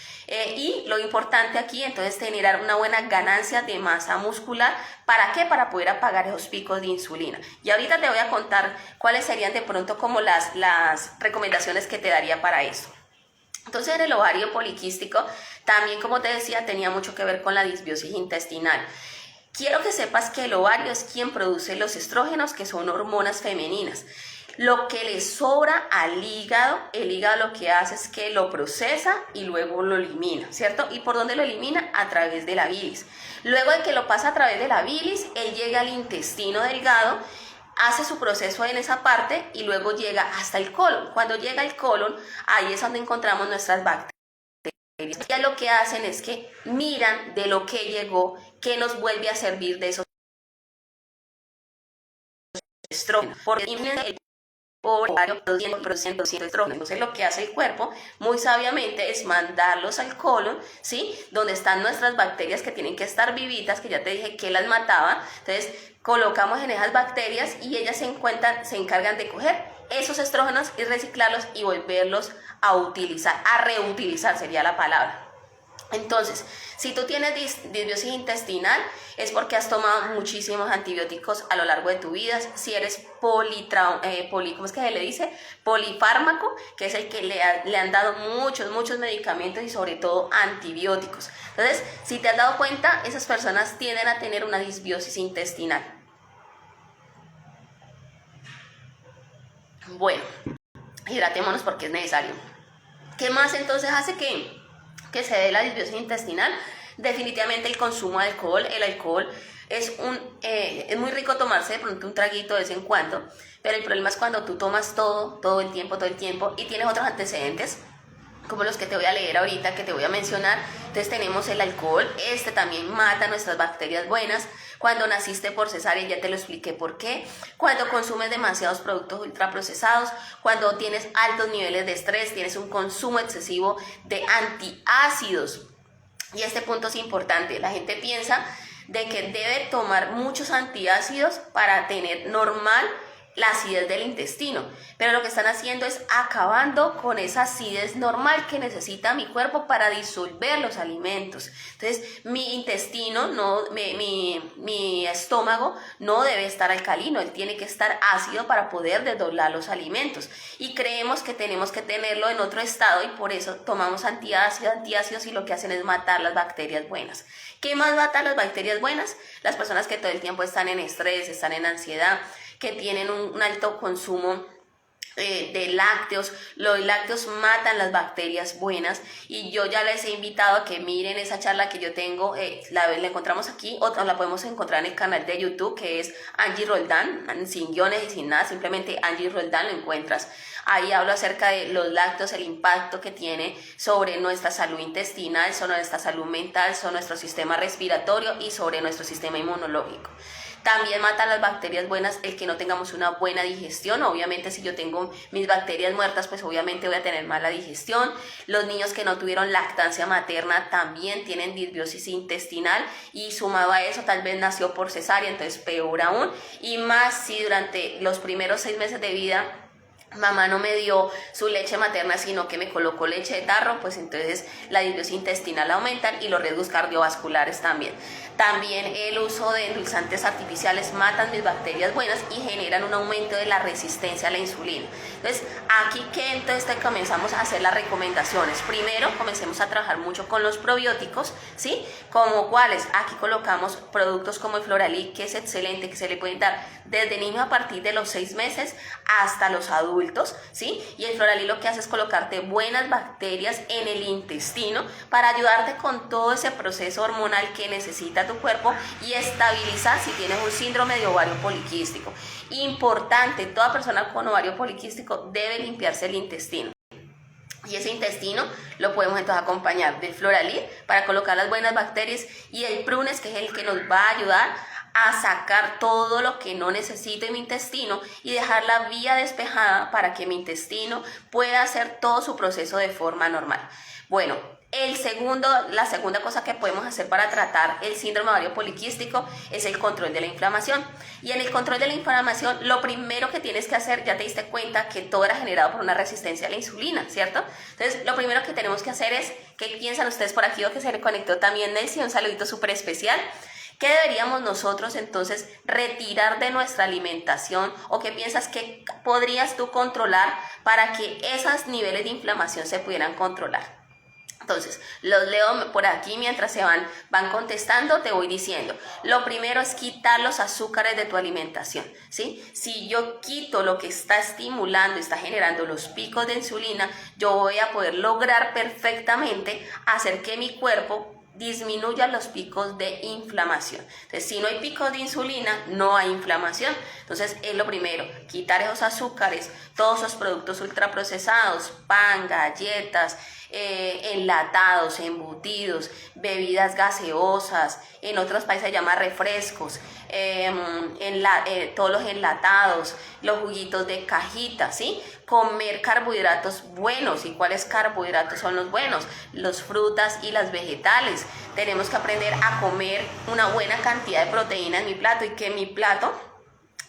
Y lo importante aquí entonces es generar una buena ganancia de masa muscular. ¿Para qué? Para poder apagar esos picos de insulina. Y ahorita te voy a contar cuáles serían de pronto como las recomendaciones que te daría para eso. Entonces, en el ovario poliquístico, también, como te decía, tenía mucho que ver con la disbiosis intestinal. Quiero que sepas que el ovario es quien produce los estrógenos, que son hormonas femeninas. Lo que le sobra al hígado, el hígado lo que hace es que lo procesa y luego lo elimina, ¿cierto? ¿Y por dónde lo elimina? A través de la bilis. Luego de que lo pasa a través de la bilis, él llega al intestino delgado, hace su proceso en esa parte y luego llega hasta el colon. Cuando llega al colon, ahí es donde encontramos nuestras bacterias. Ya lo que hacen es que miran de lo que llegó, que nos vuelve a servir de esos estrógenos. Porque el ovario produciendo estrógenos. Entonces lo que hace el cuerpo muy sabiamente es mandarlos al colon, ¿sí? Donde están nuestras bacterias que tienen que estar vivitas, que ya te dije que las mataba. Entonces colocamos en esas bacterias y ellas se encargan de coger esos estrógenos y reciclarlos y volverlos a utilizar, a reutilizar sería la palabra. Entonces, si tú tienes disbiosis intestinal, es porque has tomado muchísimos antibióticos a lo largo de tu vida. Si eres ¿cómo es que se le dice? Polifármaco, que es el que le han dado muchos medicamentos y sobre todo antibióticos. Entonces, si te has dado cuenta, esas personas tienden a tener una disbiosis intestinal. Bueno, hidratémonos porque es necesario. ¿Qué más entonces hace que se dé la disbiosis intestinal? Definitivamente el consumo de alcohol, el alcohol es muy rico tomarse de pronto un traguito de vez en cuando, pero el problema es cuando tú tomas todo el tiempo y tienes otros antecedentes como los que te voy a leer ahorita, que te voy a mencionar. Entonces tenemos el alcohol, este también mata nuestras bacterias buenas. Cuando naciste por cesárea, ya te lo expliqué por qué. Cuando consumes demasiados productos ultraprocesados, cuando tienes altos niveles de estrés, tienes un consumo excesivo de antiácidos. Y este punto es importante, la gente piensa de que debe tomar muchos antiácidos para tener normal la acidez del intestino, pero lo que están haciendo es acabando con esa acidez normal que necesita mi cuerpo para disolver los alimentos. Entonces mi intestino, mi estómago no debe estar alcalino, él tiene que estar ácido para poder desdoblar los alimentos, y creemos que tenemos que tenerlo en otro estado y por eso tomamos antiácidos y lo que hacen es matar las bacterias buenas. ¿Qué más mata las bacterias buenas? Las personas que todo el tiempo están en estrés, están en ansiedad, que tienen un alto consumo de lácteos. Los lácteos matan las bacterias buenas, y yo ya les he invitado a que miren esa charla que yo tengo, la encontramos aquí o la podemos encontrar en el canal de YouTube, que es Angie Roldán, sin guiones y sin nada, simplemente Angie Roldán lo encuentras. Ahí hablo acerca de los lácteos, el impacto que tiene sobre nuestra salud intestinal, sobre nuestra salud mental, sobre nuestro sistema respiratorio y sobre nuestro sistema inmunológico. También mata las bacterias buenas el que no tengamos una buena digestión. Obviamente si yo tengo mis bacterias muertas, pues obviamente voy a tener mala digestión. Los niños que no tuvieron lactancia materna también tienen disbiosis intestinal, y sumado a eso tal vez nació por cesárea, entonces peor aún. Y más si durante los primeros 6 meses de vida mamá no me dio su leche materna, sino que me colocó leche de tarro, pues entonces la disbiosis intestinal aumenta y los riesgos cardiovasculares también. También el uso de endulzantes artificiales matan mis bacterias buenas y generan un aumento de la resistencia a la insulina. Entonces, aquí que entonces comenzamos a hacer las recomendaciones. Primero, comencemos a trabajar mucho con los probióticos, ¿sí? Como cuáles, aquí colocamos productos como el Floralí, que es excelente, que se le pueden dar desde niños a partir de los 6 meses hasta los adultos, ¿sí? Y el Floralí lo que hace es colocarte buenas bacterias en el intestino para ayudarte con todo ese proceso hormonal que necesita tu cuerpo y estabilizar si tienes un síndrome de ovario poliquístico. Importante, toda persona con ovario poliquístico debe limpiarse el intestino. Y ese intestino lo podemos entonces acompañar del Floralí para colocar las buenas bacterias, y el Prunes, que es el que nos va a ayudar a sacar todo lo que no necesito en mi intestino y dejar la vía despejada para que mi intestino pueda hacer todo su proceso de forma normal. Bueno, la segunda cosa que podemos hacer para tratar el síndrome ovario poliquístico es el control de la inflamación. Y en el control de la inflamación, lo primero que tienes que hacer, ya te diste cuenta que todo era generado por una resistencia a la insulina, ¿cierto? Entonces, lo primero que tenemos que hacer es, ¿qué piensan ustedes por aquí? O que se le conectó también Nelcy, un saludito súper especial. ¿Qué deberíamos nosotros entonces retirar de nuestra alimentación, o qué piensas que podrías tú controlar para que esos niveles de inflamación se pudieran controlar? Entonces, los leo por aquí mientras se van contestando, te voy diciendo. Lo primero es quitar los azúcares de tu alimentación, ¿sí? Si yo quito lo que está estimulando, está generando los picos de insulina, yo voy a poder lograr perfectamente hacer que mi cuerpo disminuya los picos de inflamación. Entonces, si no hay picos de insulina, no hay inflamación. Entonces, es lo primero, quitar esos azúcares, todos esos productos ultraprocesados, pan, galletas, enlatados, embutidos, bebidas gaseosas, en otros países se llama refrescos, todos los enlatados, los juguitos de cajita, ¿sí? Comer carbohidratos buenos. ¿Y cuáles carbohidratos son los buenos? Las frutas y las vegetales. Tenemos que aprender a comer una buena cantidad de proteína en mi plato, y que mi plato,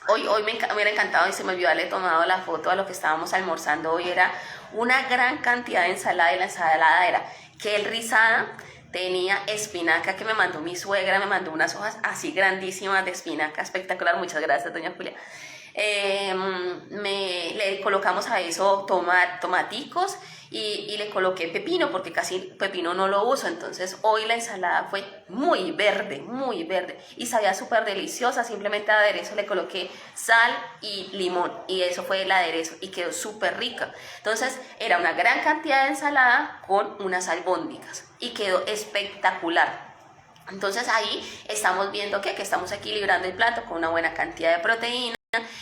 hoy me hubiera encantado y se me olvidó haberle tomado la foto a lo que estábamos almorzando hoy, era una gran cantidad de ensalada, y la ensalada era kale rizada, tenía espinaca que me mandó mi suegra, me mandó unas hojas así grandísimas de espinaca, espectacular, muchas gracias doña Julia. Le colocamos a eso tomaticos y le coloqué pepino, porque casi pepino no lo uso. Entonces hoy la ensalada fue muy verde y sabía súper deliciosa. Simplemente de aderezo le coloqué sal y limón, y eso fue el aderezo y quedó súper rica. Entonces era una gran cantidad de ensalada con unas albóndigas y quedó espectacular. Entonces ahí estamos viendo que estamos equilibrando el plato con una buena cantidad de proteína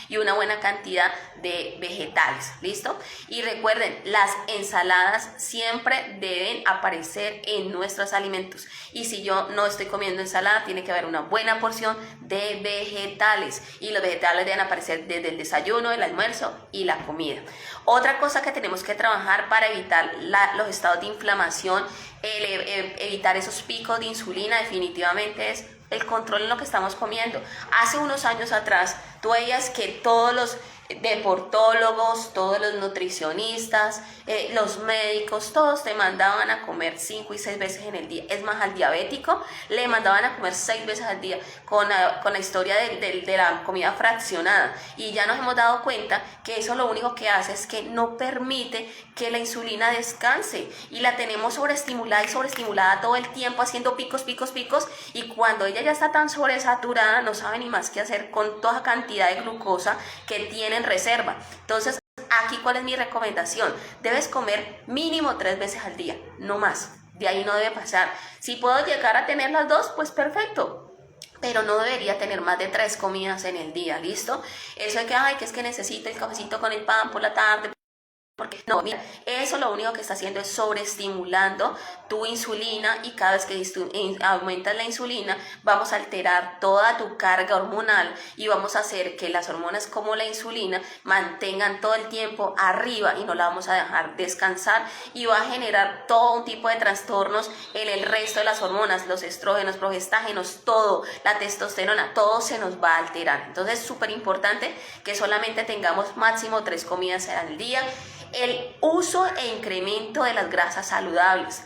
y una buena cantidad de vegetales, ¿listo? Y recuerden, las ensaladas siempre deben aparecer en nuestros alimentos, y si yo no estoy comiendo ensalada, tiene que haber una buena porción de vegetales, y los vegetales deben aparecer desde el desayuno, el almuerzo y la comida. Otra cosa que tenemos que trabajar para evitar los estados de inflamación, evitar esos picos de insulina, definitivamente es el control en lo que estamos comiendo. Hace unos años atrás, tú veías que todos los deportólogos, todos los nutricionistas, los médicos, todos te mandaban a comer 5 y 6 veces en el día. Es más, al diabético le mandaban a comer 6 veces al día con la historia de la comida fraccionada. Y ya nos hemos dado cuenta que eso lo único que hace es que no permite que la insulina descanse, y la tenemos sobreestimulada todo el tiempo, haciendo picos, y cuando ella ya está tan sobresaturada, no sabe ni más qué hacer con toda cantidad de glucosa que tiene en reserva. Entonces, aquí, ¿cuál es mi recomendación? Debes comer mínimo 3 veces al día, no más. De ahí no debe pasar. Si puedo llegar a tener las 2, pues perfecto, pero no debería tener más de 3 comidas en el día, ¿listo? Eso de que es que necesito el cafecito con el pan por la tarde, porque no, mira, eso lo único que está haciendo es sobreestimulando tu insulina, y cada vez que aumentas la insulina, vamos a alterar toda tu carga hormonal y vamos a hacer que las hormonas como la insulina mantengan todo el tiempo arriba y no la vamos a dejar descansar, y va a generar todo un tipo de trastornos en el resto de las hormonas, los estrógenos, progestágenos, todo, la testosterona, todo se nos va a alterar. Entonces es súper importante que solamente tengamos máximo 3 comidas al día. El uso e incremento de las grasas saludables.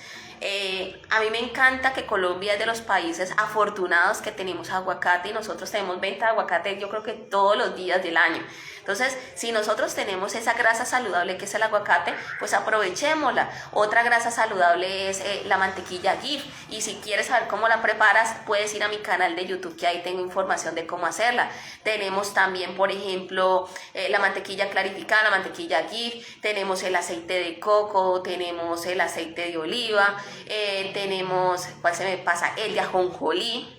A mí me encanta que Colombia es de los países afortunados que tenemos aguacate, y nosotros tenemos venta de aguacate yo creo que todos los días del año. Entonces, si nosotros tenemos esa grasa saludable que es el aguacate, pues aprovechémosla. Otra grasa saludable es la mantequilla Gif, y si quieres saber cómo la preparas, puedes ir a mi canal de YouTube, que ahí tengo información de cómo hacerla. Tenemos también, por ejemplo, la mantequilla clarificada, la mantequilla Gif, tenemos el aceite de coco, tenemos el aceite de oliva, tenemos, ¿cuál se me pasa? El de ajonjolí,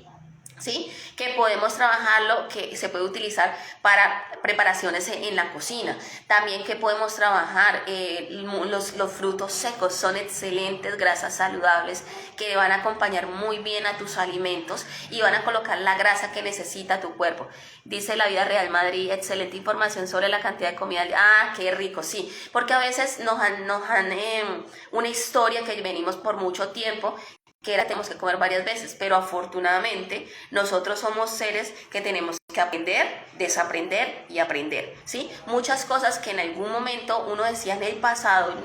¿sí? Que podemos trabajarlo, que se puede utilizar para preparaciones en la cocina. También que podemos trabajar los frutos secos, son excelentes grasas saludables que van a acompañar muy bien a tus alimentos y van a colocar la grasa que necesita tu cuerpo. Dice La Vida Real Madrid, excelente información sobre la cantidad de comida. Qué rico, sí, porque a veces nos han una historia que venimos por mucho tiempo, que tenemos que comer varias veces, pero afortunadamente nosotros somos seres que tenemos que aprender, desaprender y aprender, ¿sí? Muchas cosas que en algún momento uno decía en el pasado,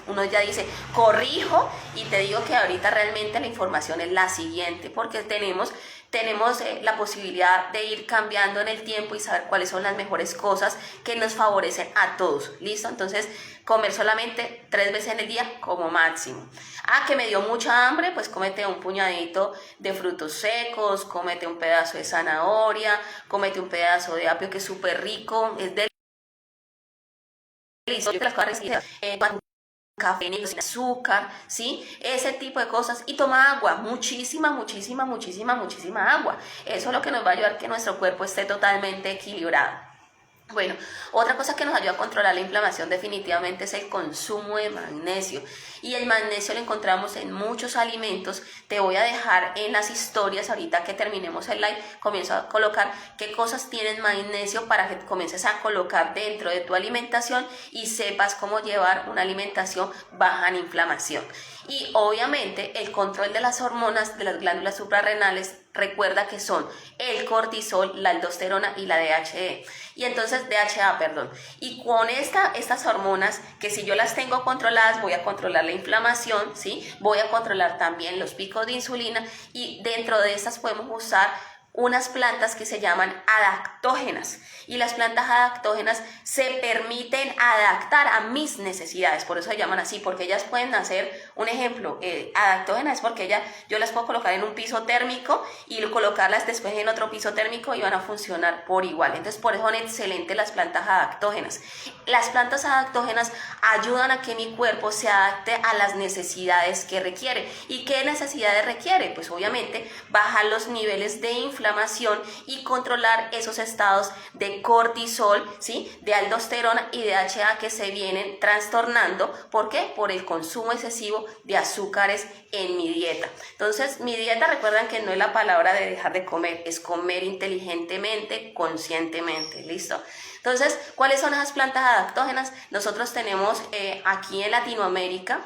uno ya dice, corrijo, y te digo que ahorita realmente la información es la siguiente, porque tenemos la posibilidad de ir cambiando en el tiempo y saber cuáles son las mejores cosas que nos favorecen a todos, ¿listo? Entonces, comer solamente 3 veces en el día como máximo. Que me dio mucha hambre, pues cómete un puñadito de frutos secos, cómete un pedazo de zanahoria, cómete un pedazo de apio, que es súper rico, es delicioso, las cosas café sin azúcar, ¿sí? Ese tipo de cosas. Y toma agua, muchísima agua. Eso es lo que nos va a ayudar a que nuestro cuerpo esté totalmente equilibrado. Bueno, otra cosa que nos ayuda a controlar la inflamación definitivamente es el consumo de magnesio, y el magnesio lo encontramos en muchos alimentos. Te voy a dejar en las historias, ahorita que terminemos el live, comienzo a colocar qué cosas tienen magnesio para que comiences a colocar dentro de tu alimentación y sepas cómo llevar una alimentación baja en inflamación. Y obviamente el control de las hormonas de las glándulas suprarrenales, recuerda que son el cortisol, la aldosterona y la DHE. Y entonces, DHA, perdón. Y con estas hormonas, que si yo las tengo controladas, voy a controlar la inflamación, ¿sí? Voy a controlar también los picos de insulina, y dentro de estas podemos usar unas plantas que se llaman adaptógenas, y las plantas adaptógenas se permiten adaptar a mis necesidades, por eso se llaman así, porque ellas pueden hacer, un ejemplo, adaptógenas es porque yo las puedo colocar en un piso térmico y colocarlas después en otro piso térmico y van a funcionar por igual. Entonces por eso son excelentes las plantas adaptógenas. Las plantas adaptógenas ayudan a que mi cuerpo se adapte a las necesidades que requiere. ¿Y qué necesidades requiere? Pues obviamente bajar los niveles de inflamación y controlar esos estados de cortisol, ¿sí?, de aldosterona y de HA que se vienen trastornando. ¿Por qué? Por el consumo excesivo de azúcares en mi dieta. Entonces, mi dieta, recuerdan que no es la palabra de dejar de comer, es comer inteligentemente, conscientemente, ¿listo? Entonces, ¿cuáles son esas plantas adaptógenas? Nosotros tenemos aquí en Latinoamérica,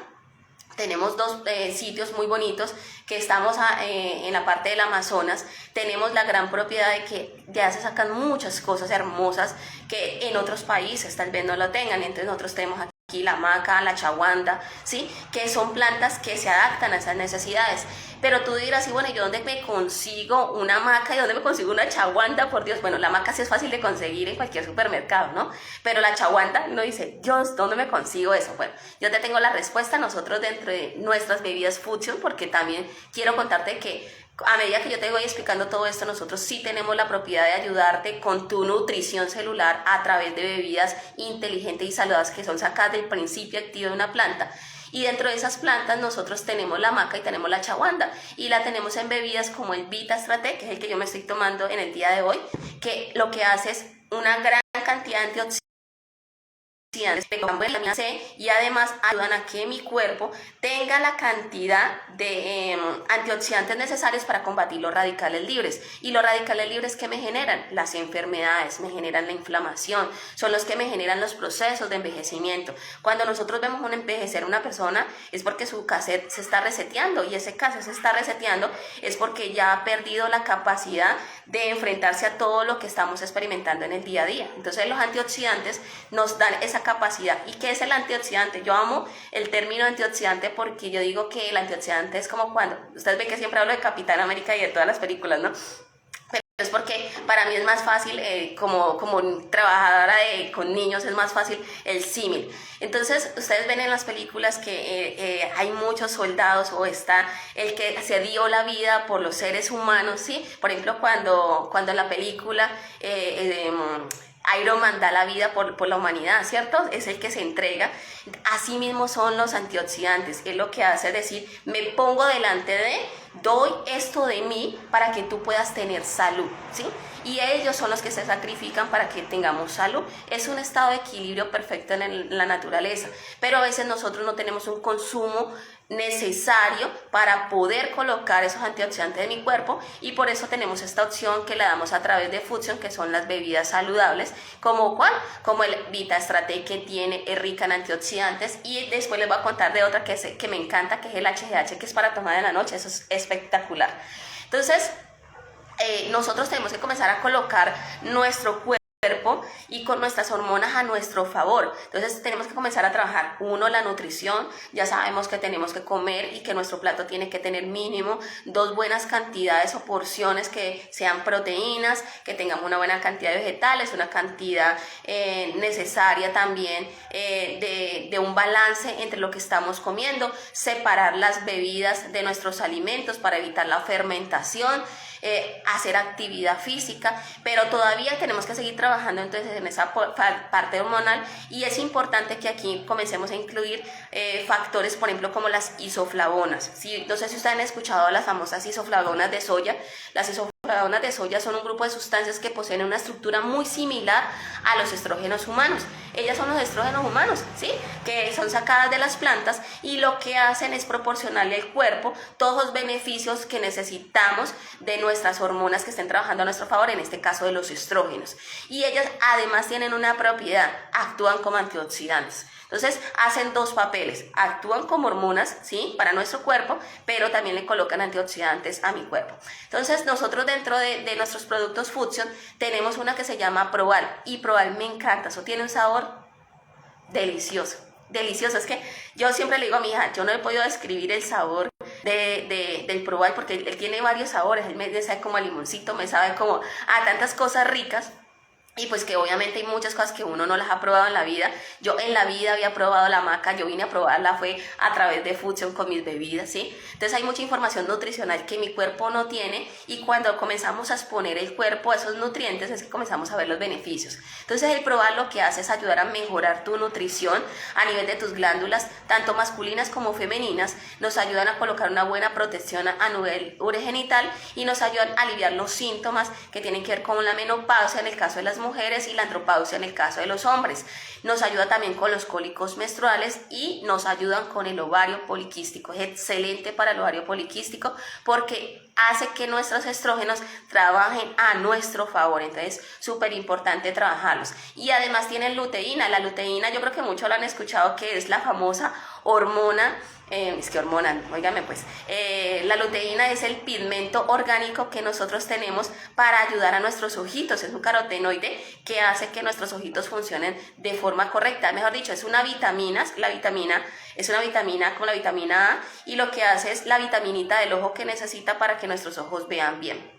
tenemos dos sitios muy bonitos que estamos en la parte del Amazonas. Tenemos la gran propiedad de que ya se sacan muchas cosas hermosas que en otros países tal vez no lo tengan. Entonces nosotros tenemos aquí la maca, la chawanda, ¿sí?, que son plantas que se adaptan a esas necesidades. Pero tú dirás, y bueno, ¿yo dónde me consigo una maca y dónde me consigo una chawanda? Por Dios, bueno, la maca sí es fácil de conseguir en cualquier supermercado, ¿no? Pero la chawanda, uno dice, Dios, ¿dónde me consigo eso? Bueno, yo te tengo la respuesta. Nosotros dentro de nuestras bebidas Fusion, porque también quiero contarte que a medida que yo te voy explicando todo esto, nosotros sí tenemos la propiedad de ayudarte con tu nutrición celular a través de bebidas inteligentes y saludables que son sacadas del principio activo de una planta. Y dentro de esas plantas nosotros tenemos la maca y tenemos la chawanda, y la tenemos en bebidas como el Vita Strate, que es el que yo me estoy tomando en el día de hoy, que lo que hace es una gran cantidad de antioxidantes vitamina C, y además ayudan a que mi cuerpo tenga la cantidad de antioxidantes necesarios para combatir los radicales libres. Y los radicales libres, ¿qué me generan? Las enfermedades, me generan la inflamación, son los que me generan los procesos de envejecimiento. Cuando nosotros vemos un envejecer a una persona es porque su cassette se está reseteando, y ese cassette se está reseteando es porque ya ha perdido la capacidad de enfrentarse a todo lo que estamos experimentando en el día a día. Entonces los antioxidantes nos dan esa capacidad. ¿Y qué es el antioxidante? Yo amo el término antioxidante porque yo digo que el antioxidante es como cuando, ustedes ven que siempre hablo de Capitán América y de todas las películas, ¿no? Pero es porque para mí es más fácil, como trabajadora con niños, es más fácil el símil. Entonces, ustedes ven en las películas que hay muchos soldados, o está el que se dio la vida por los seres humanos, ¿sí? Por ejemplo, cuando en la película Iron Man da la vida por la humanidad, ¿cierto? Es el que se entrega. Así mismo son los antioxidantes. Es lo que hace, es decir, me pongo delante de, doy esto de mí para que tú puedas tener salud, ¿sí? Y ellos son los que se sacrifican para que tengamos salud. Es un estado de equilibrio perfecto en la naturaleza, pero a veces nosotros no tenemos un consumo necesario para poder colocar esos antioxidantes de mi cuerpo, y por eso tenemos esta opción que la damos a través de Fusion, que son las bebidas saludables, como el Vita Strate, que es rica en antioxidantes. Y después les voy a contar de otra que me encanta, que es el HGH, que es para tomar en la noche. Eso es espectacular. Entonces nosotros tenemos que comenzar a colocar nuestro cuerpo y con nuestras hormonas a nuestro favor. Entonces tenemos que comenzar a trabajar, uno, la nutrición. Ya sabemos que tenemos que comer y que nuestro plato tiene que tener mínimo 2 buenas cantidades o porciones que sean proteínas, que tengamos una buena cantidad de vegetales, una cantidad necesaria también de un balance entre lo que estamos comiendo, separar las bebidas de nuestros alimentos para evitar la fermentación, hacer actividad física, pero todavía tenemos que seguir trabajando entonces en esa parte hormonal, y es importante que aquí comencemos a incluir factores, por ejemplo, como las isoflavonas. No sé si ustedes han escuchado las famosas isoflavonas de soya. Las isoflavonas de soya son un grupo de sustancias que poseen una estructura muy similar a los estrógenos humanos. Ellas son los estrógenos humanos, ¿sí?, que son sacadas de las plantas, y lo que hacen es proporcionarle al cuerpo todos los beneficios que necesitamos de nuestras hormonas que estén trabajando a nuestro favor, en este caso de los estrógenos. Y ellas además tienen una propiedad, actúan como antioxidantes. Entonces hacen 2 papeles, actúan como hormonas, ¿sí?, para nuestro cuerpo, pero también le colocan antioxidantes a mi cuerpo. Entonces nosotros dentro de nuestros productos Fusion tenemos una que se llama Proval, y Proval me encanta. Eso tiene un sabor delicioso, delicioso. Es que yo siempre le digo a mi hija, yo no he podido describir el sabor del Probal, porque él tiene varios sabores, él me sabe como a limoncito, me sabe como a tantas cosas ricas. Y pues que obviamente hay muchas cosas que uno no las ha probado en la vida. Yo en la vida había probado la maca, yo vine a probarla fue a través de Fusion con mis bebidas, ¿sí? Entonces hay mucha información nutricional que mi cuerpo no tiene, y cuando comenzamos a exponer el cuerpo a esos nutrientes es que comenzamos a ver los beneficios. Entonces el probar lo que hace es ayudar a mejorar tu nutrición a nivel de tus glándulas, tanto masculinas como femeninas, nos ayudan a colocar una buena protección a nivel urogenital y nos ayudan a aliviar los síntomas que tienen que ver con la menopausia en el caso de las mujeres y la andropausia en el caso de los hombres. Nos ayuda también con los cólicos menstruales y nos ayudan con el ovario poliquístico. Es excelente para el ovario poliquístico porque hace que nuestros estrógenos trabajen a nuestro favor. Entonces, súper importante trabajarlos. Y además tienen luteína. La luteína, yo creo que muchos lo han escuchado, que es la famosa hormona. Óigame pues, la luteína es el pigmento orgánico que nosotros tenemos para ayudar a nuestros ojitos. Es un carotenoide que hace que nuestros ojitos funcionen de forma correcta. Mejor dicho, es una vitamina, la vitamina es una vitamina como la vitamina A, y lo que hace es la vitaminita del ojo que necesita para que nuestros ojos vean bien.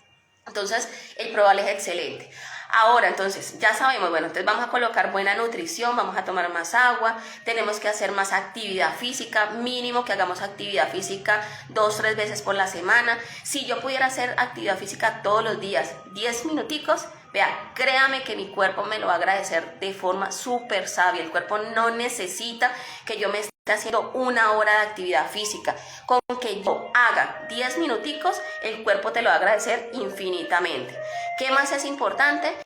Entonces, el Probal es excelente. Ahora, entonces, ya sabemos, bueno, entonces vamos a colocar buena nutrición, vamos a tomar más agua, tenemos que hacer más actividad física, mínimo que hagamos actividad física 2-3 veces por la semana. Si yo pudiera hacer actividad física todos los días, 10 minuticos, vea, créame que mi cuerpo me lo va a agradecer de forma súper sabia. El cuerpo no necesita que yo me esté haciendo 1 hora de actividad física. Con que yo haga 10 minuticos, el cuerpo te lo va a agradecer infinitamente. ¿Qué más es importante?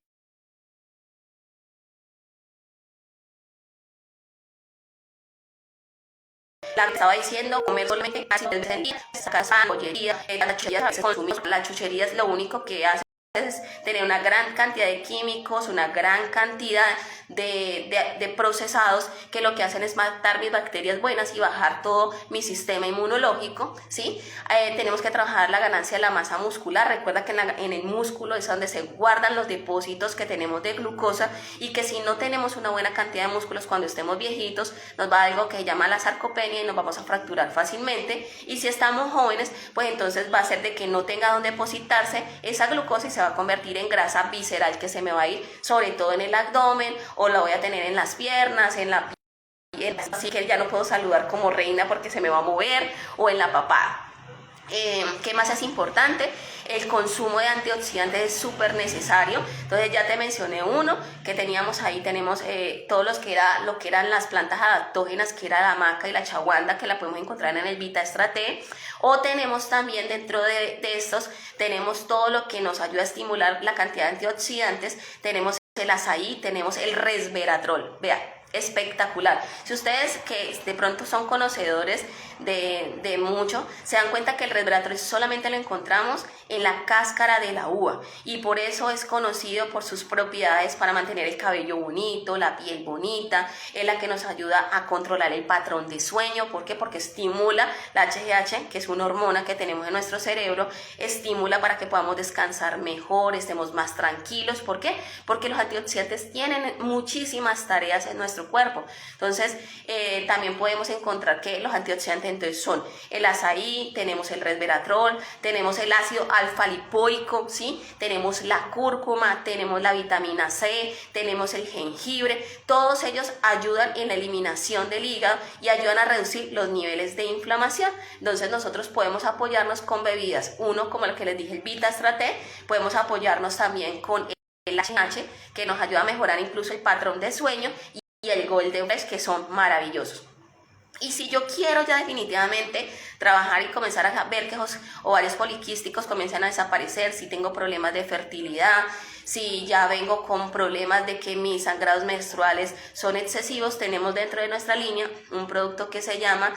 La que estaba diciendo, comer solamente casi el día, sacar pollería, la chuchería, a veces consumimos, la chuchería es lo único que hace es tener una gran cantidad de químicos, una gran cantidad de procesados que lo que hacen es matar mis bacterias buenas y bajar todo mi sistema inmunológico, ¿sí? Tenemos que trabajar la ganancia de la masa muscular. Recuerda que en el músculo es donde se guardan los depósitos que tenemos de glucosa, y que si no tenemos una buena cantidad de músculos cuando estemos viejitos, nos va a dar algo que se llama la sarcopenia y nos vamos a fracturar fácilmente. Y si estamos jóvenes, pues entonces va a ser de que no tenga donde depositarse esa glucosa y se va a convertir en grasa visceral que se me va a ir sobre todo en el abdomen, o la voy a tener en las piernas, en la piel, así que ya no puedo saludar como reina porque se me va a mover, o en la papada. ¿Qué más es importante? El consumo de antioxidantes es súper necesario. Entonces ya te mencioné uno que teníamos ahí, tenemos todos lo que eran las plantas adaptógenas, que era la maca y la chawanda, que la podemos encontrar en el Vita Extra T. O tenemos también dentro de estos, tenemos todo lo que nos ayuda a estimular la cantidad de antioxidantes. Tenemos el azaí, tenemos el resveratrol. Vea, espectacular. Si ustedes que de pronto son conocedores de mucho, se dan cuenta que el resveratrol solamente lo encontramos en la cáscara de la uva, y por eso es conocido por sus propiedades para mantener el cabello bonito, la piel bonita. Es la que nos ayuda a controlar el patrón de sueño. ¿Por qué? Porque estimula la HGH, que es una hormona que tenemos en nuestro cerebro, estimula para que podamos descansar mejor, estemos más tranquilos. ¿Por qué? Porque los antioxidantes tienen muchísimas tareas en nuestro cuerpo. Entonces también podemos encontrar que los antioxidantes entonces son el azaí, tenemos el resveratrol, tenemos el ácido alfa-lipoico, ¿sí? Tenemos la cúrcuma, tenemos la vitamina C, tenemos el jengibre. Todos ellos ayudan en la eliminación del hígado y ayudan a reducir los niveles de inflamación. Entonces nosotros podemos apoyarnos con bebidas, uno como el que les dije, el Vita Extra T. Podemos apoyarnos también con el HH, que nos ayuda a mejorar incluso el patrón de sueño, y el Golden Fresh, que son maravillosos. Y si yo quiero ya definitivamente trabajar y comenzar a ver que los ovarios poliquísticos comienzan a desaparecer, si tengo problemas de fertilidad, si ya vengo con problemas de que mis sangrados menstruales son excesivos, tenemos dentro de nuestra línea un producto que se llama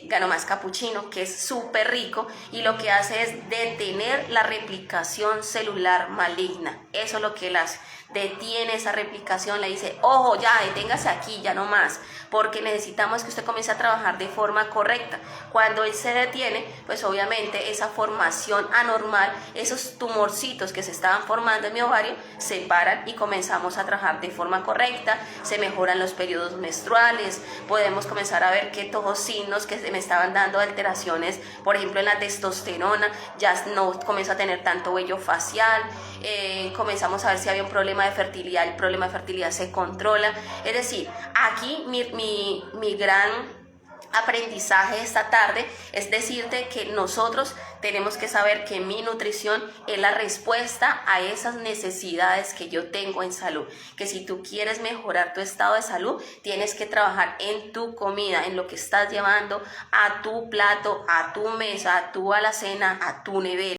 Ganomás Capuchino, que es súper rico, y lo que hace es detener la replicación celular maligna. Eso es lo que las detiene, esa replicación, le dice, ojo, ya, deténgase aquí, ya no más, porque necesitamos que usted comience a trabajar de forma correcta. Cuando él se detiene, pues obviamente esa formación anormal, esos tumorcitos que se estaban formando en mi ovario, se paran y comenzamos a trabajar de forma correcta, se mejoran los periodos menstruales, podemos comenzar a ver que todos signos que se me estaban dando alteraciones, por ejemplo en la testosterona, ya no comienzo a tener tanto vello facial, comenzamos a ver si había un problema de fertilidad, el problema de fertilidad se controla. Es decir, aquí mi gran aprendizaje esta tarde es decirte que nosotros tenemos que saber que mi nutrición es la respuesta a esas necesidades que yo tengo en salud, que si tú quieres mejorar tu estado de salud tienes que trabajar en tu comida, en lo que estás llevando a tu plato, a tu mesa, a tu alacena, a tu nevera,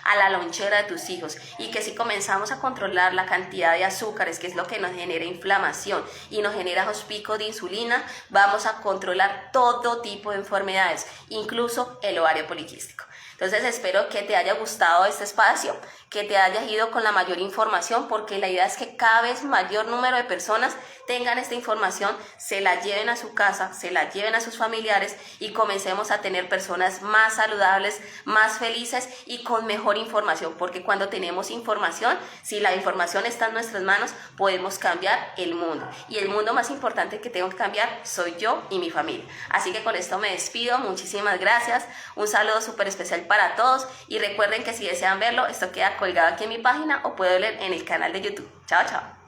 a la lonchera de tus hijos, y que si comenzamos a controlar la cantidad de azúcares, que es lo que nos genera inflamación y nos genera los picos de insulina, vamos a controlar todo tipo de enfermedades, incluso el ovario poliquístico. Entonces espero que te haya gustado este espacio, que te hayas ido con la mayor información, porque la idea es que cada vez mayor número de personas tengan esta información, se la lleven a su casa, se la lleven a sus familiares y comencemos a tener personas más saludables, más felices y con mejor información, porque cuando tenemos información, si la información está en nuestras manos, podemos cambiar el mundo, y el mundo más importante que tengo que cambiar soy yo y mi familia. Así que con esto me despido, muchísimas gracias, un saludo súper especial para todos, y recuerden que si desean verlo, esto queda colgado aquí en mi página o puede ver en el canal de YouTube. Chao, chao.